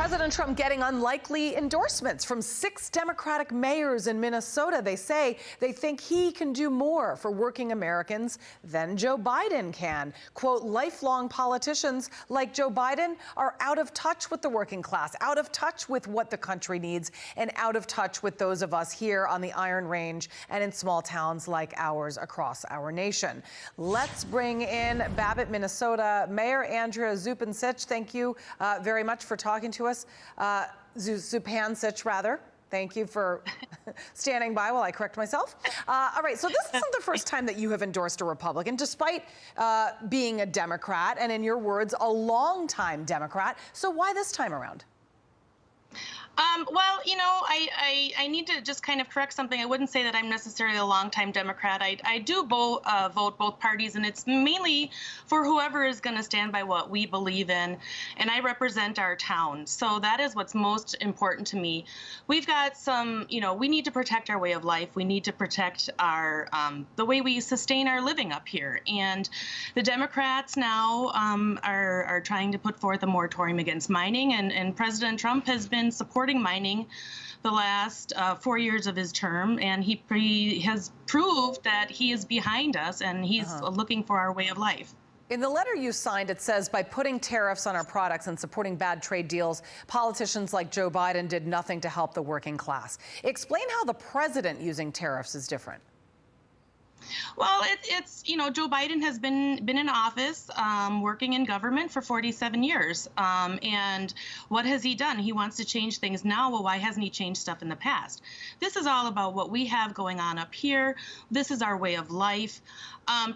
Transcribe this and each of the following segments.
President Trump getting unlikely endorsements from 6 Democratic mayors in Minnesota. They say they think he can do more for working Americans than Joe Biden can. Quote, lifelong politicians like Joe Biden are out of touch with the working class, out of touch with what the country needs, and out of touch with those of us here on the Iron Range and in small towns like ours across our nation. Let's bring in Babbit, Minnesota, Mayor Andrea Zupancich. Thank you very much for talking to us. Zupancich, rather. Thank you for standing by while I correct myself. All right, so this isn't the first time that you have endorsed a Republican, despite being a Democrat, and in your words, a longtime Democrat. So why this time around? Well, you know, I need to just kind of correct something. I wouldn't say that I'm necessarily a longtime Democrat. I do vote both parties, and it's mainly for whoever is going to stand by what we believe in, and I represent our town. So that is what's most important to me. We've got some, you know, we need to protect our way of life. We need to protect our the way we sustain our living up here. And the Democrats now are trying to put forth a moratorium against mining, and President Trump has been supporting mining the last 4 years of his term, and he has proved that he is behind us, and he's looking for our way of life. In the letter you signed, it says, by putting tariffs on our products and supporting bad trade deals, politicians like Joe Biden did nothing to help the working class. Explain how the president using tariffs is different. Well, it's you know, Joe Biden has been in office, working in government for 47 years. And what has he done? He wants to change things now. Well, why hasn't he changed stuff in the past? This is all about what we have going on up here. This is our way of life.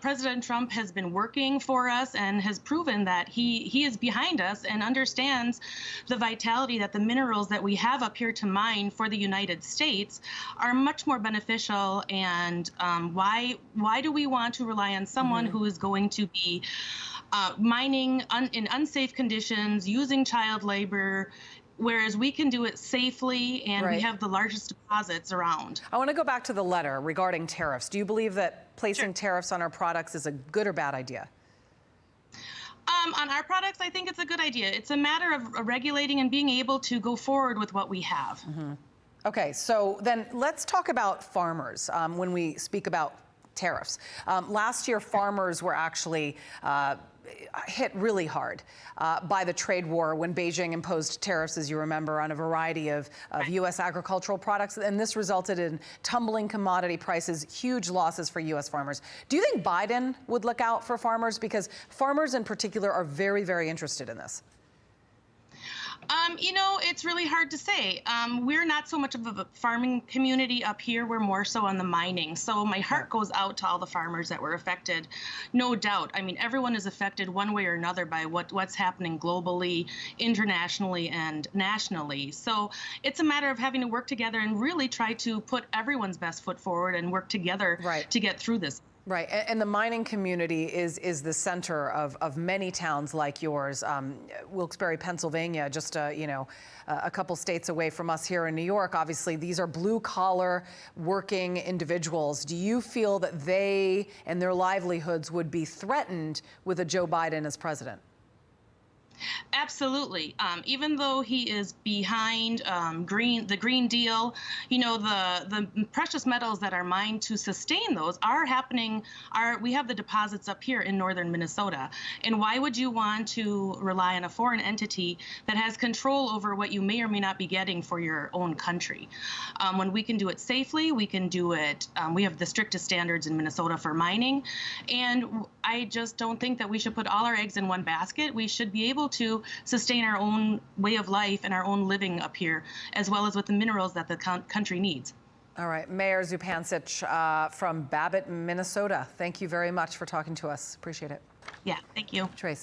President Trump has been working for us and has proven that he is behind us and understands the vitality that the minerals that we have up here to mine for the United States are much more beneficial. And why do we want to rely on someone who is going to be mining in unsafe conditions, using child labor, whereas we can do it safely, and we have the largest deposits around. I want to go back to the letter regarding tariffs. Do you believe that placing tariffs on our products is a good or bad idea? On our products, I think it's a good idea. It's a matter of regulating and being able to go forward with what we have. Okay, so then let's talk about farmers when we speak about tariffs. Last year, farmers were actually hit really hard by the trade war when Beijing imposed tariffs, as you remember, on a variety of U.S. agricultural products. And this resulted in tumbling commodity prices, huge losses for U.S. farmers. Do you think Biden would look out for farmers? Because farmers in particular are very, very interested in this. You know, it's really hard to say. We're not so much of a farming community up here. We're more so on the mining. So my heart goes out to all the farmers that were affected, no doubt. I mean, everyone is affected one way or another by what's happening globally, internationally, and nationally. So it's a matter of having to work together and really try to put everyone's best foot forward and work together to get through this. Right, and the mining community is the center of many towns like yours. Wilkes-Barre, Pennsylvania, just you know, a couple states away from us here in New York. Obviously, these are blue-collar working individuals. Do you feel that they and their livelihoods would be threatened with a Joe Biden as president? Absolutely. Even though he is behind the Green Deal, you know, the precious metals that are mined to sustain those are happening. We have the deposits up here in northern Minnesota. And why would you want to rely on a foreign entity that has control over what you may or may not be getting for your own country? When we can do it safely, we can do it. We have the strictest standards in Minnesota for mining. And I just don't think that we should put all our eggs in one basket. We should be able to sustain our own way of life and our own living up here, as well as with the minerals that the country needs. All right, Mayor Zupancich from Babbit, Minnesota. Thank you very much for talking to us. Appreciate it. Yeah, thank you. Trace.